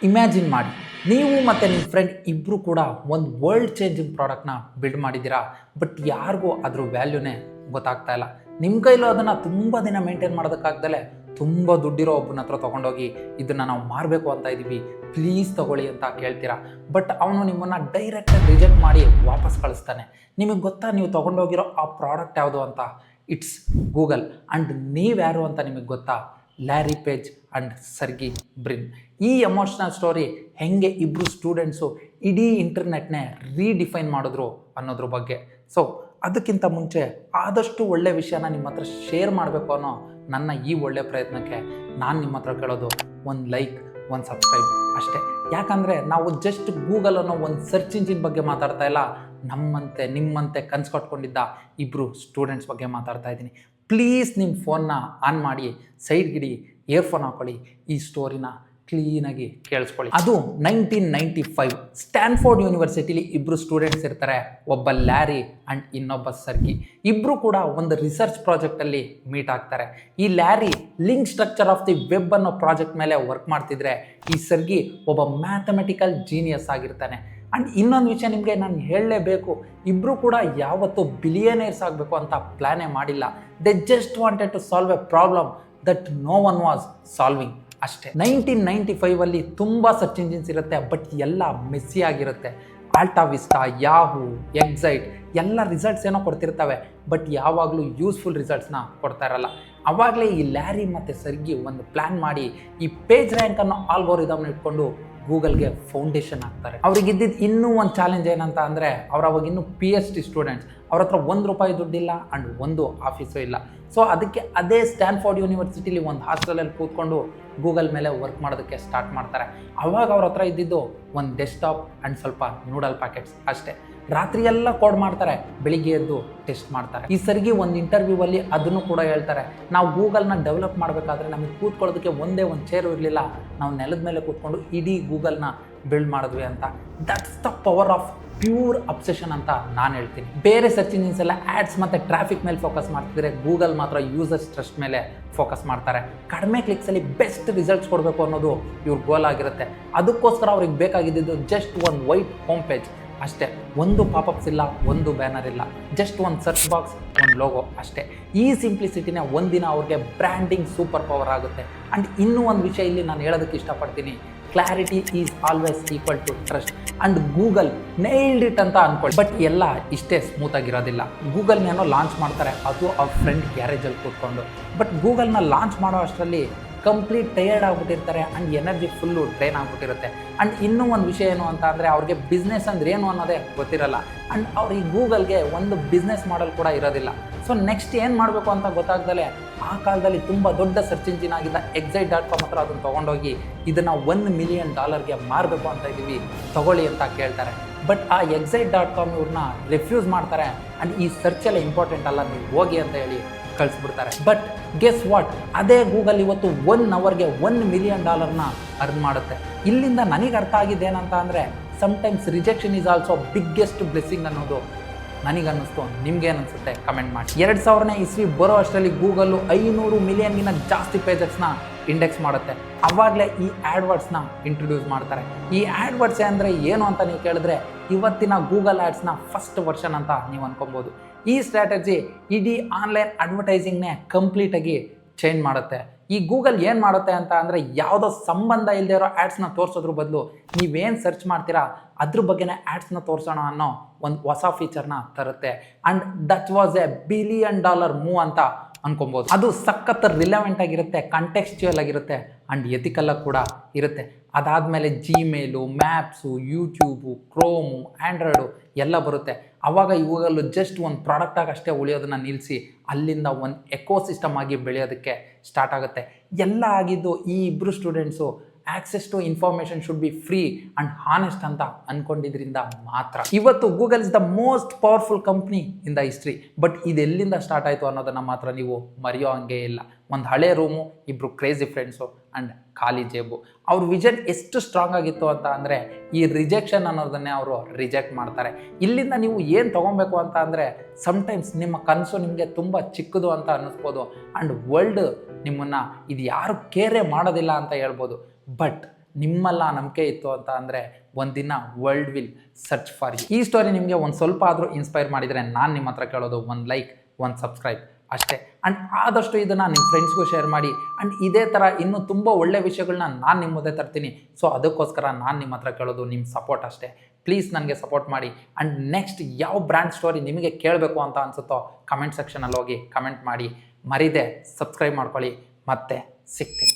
Imagine ಮಾಡಿ, ನೀವು ಮತ್ತು ನಿಮ್ಮ ಫ್ರೆಂಡ್ ಇಬ್ಬರು ಕೂಡ ಒಂದು ವರ್ಲ್ಡ್ ಚೇಂಜಿಂಗ್ ಪ್ರಾಡಕ್ಟ್ನ ಬಿಲ್ಡ್ ಮಾಡಿದ್ದೀರಾ. ಬಟ್ ಯಾರಿಗೂ ಅದ್ರ ವ್ಯಾಲ್ಯೂನೇ ಗೊತ್ತಾಗ್ತಾ ಇಲ್ಲ. ನಿಮ್ಮ ಕೈಲೂ ಅದನ್ನು ತುಂಬ ದಿನ ಮೇಂಟೈನ್ ಮಾಡೋದಕ್ಕಾಗ್ದಲೇ ತುಂಬ ದುಡ್ಡಿರೋ ಒಬ್ಬನ ಹತ್ರ ತೊಗೊಂಡೋಗಿ ಇದನ್ನು ನಾವು ಮಾರಬೇಕು ಅಂತ ಇದ್ದೀವಿ, ಪ್ಲೀಸ್ ತೊಗೊಳ್ಳಿ ಅಂತ ಕೇಳ್ತೀರಾ. ಬಟ್ ಅವನು ನಿಮ್ಮನ್ನು ಡೈರೆಕ್ಟಾಗಿ ರಿಜೆಕ್ಟ್ ಮಾಡಿ ವಾಪಸ್ ಕಳಿಸ್ತಾನೆ. ನಿಮಗೆ ಗೊತ್ತಾ ನೀವು ತೊಗೊಂಡೋಗಿರೋ ಆ ಪ್ರಾಡಕ್ಟ್ ಯಾವುದು ಅಂತ? It's Google. ಆ್ಯಂಡ್ ನೀವ್ಯಾರು ಅಂತ ನಿಮಗೆ ಗೊತ್ತಾ? Larry Page and Sergey Brin. ಈ ಎಮೋಷ್ನಲ್ ಸ್ಟೋರಿ ಹೆಂಗೆ ಇಬ್ಬರು ಸ್ಟೂಡೆಂಟ್ಸು ಇಡೀ ಇಂಟರ್ನೆಟ್ನೇ ರೀಡಿಫೈನ್ ಮಾಡಿದ್ರು ಅನ್ನೋದ್ರ ಬಗ್ಗೆ. ಸೊ ಅದಕ್ಕಿಂತ ಮುಂಚೆ ಆದಷ್ಟು ಒಳ್ಳೆ ವಿಷಯನ ನಿಮ್ಮ ಹತ್ರ ಶೇರ್ ಮಾಡಬೇಕು ಅನ್ನೋ ನನ್ನ ಈ ಒಳ್ಳೆ ಪ್ರಯತ್ನಕ್ಕೆ ನಾನು ನಿಮ್ಮ ಹತ್ರ ಕೇಳೋದು ಒಂದು ಲೈಕ್, ಒಂದು ಸಬ್ಸ್ಕ್ರೈಬ್ ಅಷ್ಟೇ. ಯಾಕಂದರೆ ನಾವು ಜಸ್ಟ್ ಗೂಗಲ್ ಅನ್ನೋ ಒಂದು ಸರ್ಚ್ ಇಂಜಿನ್ ಬಗ್ಗೆ ಮಾತಾಡ್ತಾ ಇಲ್ಲ, ನಮ್ಮಂತೆ ನಿಮ್ಮಂತೆ ಕನ್ಸು ಕಟ್ಕೊಂಡಿದ್ದ ಇಬ್ಬರು ಸ್ಟೂಡೆಂಟ್ಸ್ ಬಗ್ಗೆ ಮಾತಾಡ್ತಾ ಇದ್ದೀನಿ. ಪ್ಲೀಸ್ ನಿಮ್ಮ ಫೋನ್ನ ಆನ್ ಮಾಡಿ ಸೈಡ್ಗಿಡಿ, ಇಯರ್ಫೋನ್ ಹಾಕೊಳ್ಳಿ, ಈ ಸ್ಟೋರಿನ ಕ್ಲೀನಾಗಿ ಕೇಳಿಸ್ಕೊಳ್ಳಿ. ಅದು 1995 ಸ್ಟ್ಯಾನ್ಫೋರ್ಡ್ ಯೂನಿವರ್ಸಿಟಿಲಿ ಇಬ್ಬರು ಸ್ಟೂಡೆಂಟ್ಸ್ ಇರ್ತಾರೆ. ಒಬ್ಬ ಲ್ಯಾರಿ ಆ್ಯಂಡ್ ಇನ್ನೊಬ್ಬ ಸರ್ಗಿ. ಇಬ್ಬರು ಕೂಡ ಒಂದು ರಿಸರ್ಚ್ ಪ್ರಾಜೆಕ್ಟಲ್ಲಿ ಮೀಟ್ ಆಗ್ತಾರೆ. ಈ Larry link structure of the web ಅನ್ನೋ ಪ್ರಾಜೆಕ್ಟ್ ಮೇಲೆ ವರ್ಕ್ ಮಾಡ್ತಿದ್ರೆ, ಈ ಸರ್ಗಿ ಒಬ್ಬ ಮ್ಯಾಥಮೆಟಿಕಲ್ ಜೀನಿಯಸ್ ಆಗಿರ್ತಾನೆ. ಆ್ಯಂಡ್ ಇನ್ನೊಂದು ವಿಷಯ ನಿಮಗೆ ನಾನು ಹೇಳಲೇಬೇಕು, ಇಬ್ಬರು ಕೂಡ ಯಾವತ್ತೂ ಬಿಲಿಯನೇರ್ಸ್ ಆಗಬೇಕು ಅಂತ ಪ್ಲ್ಯಾನೇ ಮಾಡಿಲ್ಲ. They just wanted to solve a problem that no one was solving ಅಷ್ಟೇ. 1995 ತುಂಬ ಸರ್ಚ್ ಇಂಜಿನ್ಸ್ ಇರುತ್ತೆ, ಬಟ್ ಎಲ್ಲ ಮೆಸ್ಸಿ ಆಗಿರುತ್ತೆ. ಆಲ್ಟಾ ವಿಸ್ಟಾ, ಯಾಹೂ, ಎಕ್ಸೈಟ್ ಎಲ್ಲ ರಿಸಲ್ಟ್ಸ್ ಏನೋ ಕೊಡ್ತಿರ್ತವೆ, ಬಟ್ ಯಾವಾಗಲೂ ಯೂಸ್ಫುಲ್ ರಿಸಲ್ಟ್ಸ್ನ ಕೊಡ್ತಾ ಇರಲ್ಲ. ಆವಾಗಲೇ ಈ ಲ್ಯಾರಿ ಮತ್ತು ಸರ್ಗಿ ಒಂದು ಪ್ಲ್ಯಾನ್ ಮಾಡಿ ಈ ಪೇಜ್ ರ್ಯಾಂಕ್ ಅನ್ನೋ ಆಲ್ಗೋರಿದಮ್ನ ಇಟ್ಕೊಂಡು ಗೂಗಲ್ಗೆ ಫೌಂಡೇಶನ್ ಆಗ್ತಾರೆ. ಅವ್ರಿಗಿದ್ದಿದ್ದು ಇನ್ನೂ ಒಂದು ಚಾಲೆಂಜ್ ಏನಂತ ಅಂದರೆ, ಅವ್ರು ಅವಾಗ ಇನ್ನೂ PhD ಸ್ಟೂಡೆಂಟ್ಸ್, ಅವ್ರ ಹತ್ರ ₹1 ದುಡ್ಡಿಲ್ಲ ಆ್ಯಂಡ್ ಒಂದು ಆಫೀಸು ಇಲ್ಲ. ಸೊ ಅದಕ್ಕೆ ಅದೇ ಸ್ಟ್ಯಾನ್ಫೋರ್ಡ್ ಯೂನಿವರ್ಸಿಟಿಲಿ ಒಂದು ಹಾಸ್ಟೆಲಲ್ಲಿ ಕೂತ್ಕೊಂಡು ಗೂಗಲ್ ಮೇಲೆ ವರ್ಕ್ ಮಾಡೋದಕ್ಕೆ ಸ್ಟಾರ್ಟ್ ಮಾಡ್ತಾರೆ. ಆವಾಗ ಅವ್ರ ಹತ್ರ ಇದ್ದಿದ್ದು ಒಂದು ಡೆಸ್ಕ್ಟಾಪ್ ಆ್ಯಂಡ್ ಸ್ವಲ್ಪ ನೂಡಲ್ ಪ್ಯಾಕೆಟ್ಸ್ ಅಷ್ಟೇ. ರಾತ್ರಿ ಎಲ್ಲ ಕೋಡ್ ಮಾಡ್ತಾರೆ, ಬೆಳಿಗ್ಗೆ ಎದ್ದು ಟೆಸ್ಟ್ ಮಾಡ್ತಾರೆ. ಈ ಸರ್ಗಿ ಒಂದು ಇಂಟರ್ವ್ಯೂವಲ್ಲಿ ಅದನ್ನು ಕೂಡ ಹೇಳ್ತಾರೆ, ನಾವು ಗೂಗಲ್ನ ಡೆವಲಪ್ ಮಾಡಬೇಕಾದ್ರೆ ನಮಗೆ ಕೂತ್ಕೊಳ್ಳೋದಕ್ಕೆ ಒಂದೇ ಒಂದು ಚೇರು ಇರಲಿಲ್ಲ, ನಾವು ನೆಲದ ಮೇಲೆ ಕೂತ್ಕೊಂಡು ಇಡೀ ಗೂಗಲ್ನ ಬಿಲ್ಡ್ ಮಾಡಿದ್ವಿ ಅಂತ. That's the power of pure obsession ಅಂತ ನಾನು ಹೇಳ್ತೀನಿ. ಬೇರೆ ಸರ್ಚ್ ಇಂಜಿನ್ಸ್ ಎಲ್ಲ ಆ್ಯಡ್ಸ್ ಮತ್ತು ಟ್ರಾಫಿಕ್ ಮೇಲೆ ಫೋಕಸ್ ಮಾಡ್ತಿದ್ರೆ, ಗೂಗಲ್ ಮಾತ್ರ ಯೂಸರ್ಸ್ ಟ್ರಸ್ಟ್ ಮೇಲೆ ಫೋಕಸ್ ಮಾಡ್ತಾರೆ. ಕಡಿಮೆ ಕ್ಲಿಕ್ಸಲ್ಲಿ ಬೆಸ್ಟ್ ರಿಸಲ್ಟ್ಸ್ ಕೊಡಬೇಕು ಅನ್ನೋದು ಇವ್ರ ಗೋಲ್ ಆಗಿರುತ್ತೆ. ಅದಕ್ಕೋಸ್ಕರ ಅವ್ರಿಗೆ ಬೇಕಾಗಿದ್ದು ಜಸ್ಟ್ ಒಂದು ವೈಟ್ ಹೋಮ್ ಪೇಜ್ ಅಷ್ಟೇ. ಒಂದು ಪಾಪಪ್ಸ್ ಇಲ್ಲ, ಒಂದು ಬ್ಯಾನರ್ ಇಲ್ಲ, ಜಸ್ಟ್ ಒಂದು ಸರ್ಚ್ ಬಾಕ್ಸ್, ಒಂದು ಲೋಗೋ ಅಷ್ಟೇ. ಈ ಸಿಂಪ್ಲಿಸಿಟಿನೇ ಒಂದಿನ ಅವ್ರಿಗೆ ಬ್ರ್ಯಾಂಡಿಂಗ್ ಸೂಪರ್ ಪವರ್ ಆಗುತ್ತೆ. ಆ್ಯಂಡ್ ಇನ್ನೂ ಒಂದು ವಿಷಯ ಇಲ್ಲಿ ನಾನು ಹೇಳೋದಕ್ಕೆ ಇಷ್ಟಪಡ್ತೀನಿ, clarity is always equal to trust. And Google nailed it ಅಂತ ಅಂದ್ಕೊಳ್ಳಿ. ಬಟ್ ಎಲ್ಲ ಇಷ್ಟೇ ಸ್ಮೂತಾಗಿರೋದಿಲ್ಲ. ಗೂಗಲ್ನೇನೋ ಲಾಂಚ್ ಮಾಡ್ತಾರೆ, ಅದು ಅವ್ರ ಫ್ರೆಂಡ್ ಗ್ಯಾರೇಜಲ್ಲಿ ಕೂತ್ಕೊಂಡು. ಬಟ್ ಗೂಗಲ್ನ ಲಾಂಚ್ ಮಾಡೋ ಅಷ್ಟರಲ್ಲಿ ಕಂಪ್ಲೀಟ್ ಟಯರ್ಡ್ ಆಗಿಬಿಟ್ಟಿರ್ತಾರೆ ಆ್ಯಂಡ್ ಎನರ್ಜಿ ಫುಲ್ಲು ಡ್ರೈನ್ ಆಗಿಬಿಟ್ಟಿರುತ್ತೆ. ಆ್ಯಂಡ್ ಇನ್ನೂ ಒಂದು ವಿಷಯ ಏನು ಅಂತ ಅಂದರೆ, ಅವ್ರಿಗೆ ಬಿಸ್ನೆಸ್ ಅಂದ್ರೆ ಏನು ಅನ್ನೋದೇ ಗೊತ್ತಿರಲ್ಲ. ಆ್ಯಂಡ್ ಅವ್ರಿಗೆ ಗೂಗಲ್ಗೆ ಒಂದು ಬಿಸ್ನೆಸ್ ಮಾಡೆಲ್ ಕೂಡ ಇರೋದಿಲ್ಲ. ಸೊ ನೆಕ್ಸ್ಟ್ ಏನು ಮಾಡಬೇಕು ಅಂತ ಗೊತ್ತಾಗ್ದಲೇ, ಆ ಕಾಲದಲ್ಲಿ ತುಂಬ ದೊಡ್ಡ ಸರ್ಚ್ ಇಂಜಿನ್ ಆಗಿದ್ದ exite.com ಹತ್ರ ಅದನ್ನು ತೊಗೊಂಡೋಗಿ ಇದನ್ನು $1 ಮಿಲಿಯನ್ ಮಾರಬೇಕು ಅಂತ ಇದ್ದೀವಿ, ತೊಗೊಳ್ಳಿ ಅಂತ ಕೇಳ್ತಾರೆ. ಬಟ್ ಆ exite.com ಇವ್ರನ್ನ ರೆಫ್ಯೂಸ್ ಮಾಡ್ತಾರೆ. ಆ್ಯಂಡ್ ಈ ಸರ್ಚ್ ಎಲ್ಲ ಇಂಪಾರ್ಟೆಂಟ್ ಅಲ್ಲ, ನೀವು ಹೋಗಿ ಅಂತ ಹೇಳಿ ಕಳಿಸ್ಬಿಡ್ತಾರೆ. ಬಟ್ ಗೆಸ್ ವಾಟ್, ಅದೇ ಗೂಗಲ್ ಇವತ್ತು 1 ಅವರ್ಗೆ $1 ಮಿಲಿಯನ್ ಅರ್ನ್ ಮಾಡುತ್ತೆ. ಇಲ್ಲಿಂದ ನನಗೆ ಅರ್ಥ ಆಗಿದ್ದೇನಂತ ಅಂದರೆ, sometimes rejection is also biggest blessing ಅನ್ನೋದು ನನಗನ್ನಿಸ್ತು. ನಿಮ್ಗೇನು ಅನಿಸುತ್ತೆ ಕಮೆಂಟ್ ಮಾಡಿ. 2000ನೇ ಇಸ್ವಿ ಬರೋ ಅಷ್ಟರಲ್ಲಿ ಗೂಗಲ್ಲು 500 ಮಿಲಿಯನ್ಗಿನ ಜಾಸ್ತಿ ಪೇಜಸ್ನ ಇಂಡೆಕ್ಸ್ ಮಾಡುತ್ತೆ. ಆವಾಗಲೇ ಈ ಆ್ಯಡ್ವರ್ಡ್ಸ್ನ ಇಂಟ್ರೊಡ್ಯೂಸ್ ಮಾಡ್ತಾರೆ. ಈ ಆ್ಯಡ್ವರ್ಡ್ಸ್ ಅಂದರೆ ಏನು ಅಂತ ನೀವು ಕೇಳಿದ್ರೆ, ಇವತ್ತಿನ ಗೂಗಲ್ ಆ್ಯಡ್ಸ್ನ ಫಸ್ಟ್ ವರ್ಷನ್ ಅಂತ ನೀವು ಅನ್ಕೊಬೋದು. ಈ ಸ್ಟ್ರಾಟಜಿ ಇಡೀ ಆನ್ಲೈನ್ ಅಡ್ವರ್ಟೈಸಿಂಗ್ನೇ ಕಂಪ್ಲೀಟಾಗಿ ಚೇಂಜ್ ಮಾಡುತ್ತೆ. ಈ ಗೂಗಲ್ ಏನು ಮಾಡುತ್ತೆ ಅಂತ ಅಂದರೆ, ಯಾವುದೋ ಸಂಬಂಧ ಇಲ್ಲದೆ ಇರೋ ಆ್ಯಡ್ಸ್ನ ತೋರಿಸೋದ್ರ ಬದಲು ನೀವೇನು ಸರ್ಚ್ ಮಾಡ್ತೀರಾ ಅದ್ರ ಬಗ್ಗೆನೇ ಆ್ಯಡ್ಸ್ನ ತೋರಿಸೋಣ ಅನ್ನೋ ಒಂದು ಹೊಸ ಫೀಚರ್ನ ತರುತ್ತೆ. And that was $1 billion move ಅಂತ ಅನ್ಕೊಬೋದು. ಅದು ಸಖತ್ ರಿಲೆವೆಂಟ್ ಆಗಿರುತ್ತೆ, ಕಂಟೆಕ್ಸ್ಚುಯಲ್ ಆಗಿರುತ್ತೆ ಆ್ಯಂಡ್ ಎಥಿಕಲ್ ಕೂಡ ಇರುತ್ತೆ. ಅದಾದಮೇಲೆ ಜಿಮೇಲು, ಮ್ಯಾಪ್ಸು, ಯೂಟ್ಯೂಬು, ಕ್ರೋಮು, ಆ್ಯಂಡ್ರಾಯ್ಡು ಎಲ್ಲ ಬರುತ್ತೆ. ಆವಾಗ ಇವುಗಳು ಜಸ್ಟ್ ಒಂದು ಪ್ರಾಡಕ್ಟಾಗಿ ಅಷ್ಟೇ ಉಳಿಯೋದನ್ನು ನಿಲ್ಲಿಸಿ, ಅಲ್ಲಿಂದ ಒಂದು ಎಕೋಸಿಸ್ಟಮ್ ಆಗಿ ಬೆಳೆಯೋದಕ್ಕೆ ಸ್ಟಾರ್ಟ್ ಆಗುತ್ತೆ. ಎಲ್ಲ ಆಗಿದ್ದು ಈ ಇಬ್ಬರು students access to information should be free and honest ಅಂತ ಅಂದ್ಕೊಂಡಿದ್ರಿಂದ ಮಾತ್ರ. ಇವತ್ತು Google is the most powerful company in the history. But ಇದೆಲ್ಲಿಂದ ಸ್ಟಾರ್ಟ್ ಆಯಿತು ಅನ್ನೋದನ್ನು ಮಾತ್ರ ನೀವು ಮರೆಯೋ ಹಂಗೆ ಇಲ್ಲ. ಒಂದು ಹಳೆ ರೂಮು, ಇಬ್ಬರು ಕ್ರೇಜಿ ಫ್ರೆಂಡ್ಸು ಆ್ಯಂಡ್ ಖಾಲಿ ಜೇಬು. ಅವ್ರ ವಿಷನ್ ಎಷ್ಟು ಸ್ಟ್ರಾಂಗ್ ಆಗಿತ್ತು ಅಂತ ಅಂದರೆ, ಈ ರಿಜೆಕ್ಷನ್ ಅನ್ನೋದನ್ನೇ ಅವರು ರಿಜೆಕ್ಟ್ ಮಾಡ್ತಾರೆ. ಇಲ್ಲಿಂದ ನೀವು ಏನು ತೊಗೊಬೇಕು ಅಂತ ಅಂದರೆ, ಸಮ್ಟೈಮ್ಸ್ ನಿಮ್ಮ ಕನಸು ನಿಮಗೆ ತುಂಬ ಚಿಕ್ಕದು ಅಂತ ಅನ್ನಿಸ್ಬೋದು ಆ್ಯಂಡ್ ವರ್ಲ್ಡ್ ನಿಮ್ಮನ್ನು ಇದು ಯಾರು ಕೇರೇ ಮಾಡೋದಿಲ್ಲ ಅಂತ ಹೇಳ್ಬೋದು. ಬಟ್ ನಿಮ್ಮಲ್ಲ ನಂಬಿಕೆ ಇತ್ತು ಅಂತ ಅಂದರೆ ಒಂದಿನ world will search for you. ಈ ಸ್ಟೋರಿ ನಿಮಗೆ ಒಂದು ಸ್ವಲ್ಪ ಆದರೂ ಇನ್ಸ್ಪೈರ್ ಮಾಡಿದರೆ ನಾನು ನಿಮ್ಮ ಹತ್ರ ಕೇಳೋದು ಒಂದು ಲೈಕ್, ಒಂದು ಸಬ್ಸ್ಕ್ರೈಬ್ ಅಷ್ಟೇ. ಆ್ಯಂಡ್ ಆದಷ್ಟು ಇದನ್ನು ನಿಮ್ಮ ಫ್ರೆಂಡ್ಸ್ಗೂ ಶೇರ್ ಮಾಡಿ. ಆ್ಯಂಡ್ ಇದೇ ಥರ ಇನ್ನೂ ತುಂಬ ಒಳ್ಳೆ ವಿಷಯಗಳನ್ನ ನಾನು ನಿಮ್ಮ ಮುಂದೆ ತರ್ತೀನಿ. ಸೊ ಅದಕ್ಕೋಸ್ಕರ ನಾನು ನಿಮ್ಮ ಹತ್ರ ಕೇಳೋದು ನಿಮ್ಮ ಸಪೋರ್ಟ್ ಅಷ್ಟೇ. ಪ್ಲೀಸ್ ನನಗೆ ಸಪೋರ್ಟ್ ಮಾಡಿ. ಆ್ಯಂಡ್ ನೆಕ್ಸ್ಟ್ ಯಾವ ಬ್ರ್ಯಾಂಡ್ ಸ್ಟೋರಿ ನಿಮಗೆ ಕೇಳಬೇಕು ಅಂತ ಅನಿಸುತ್ತೋ ಕಮೆಂಟ್ ಸೆಕ್ಷನಲ್ಲಿ ಹೋಗಿ ಕಮೆಂಟ್ ಮಾಡಿ. ಮರಿದೆ ಸಬ್ಸ್ಕ್ರೈಬ್ ಮಾಡ್ಕೊಳ್ಳಿ. ಮತ್ತೆ ಸಿಗ್ತೀನಿ.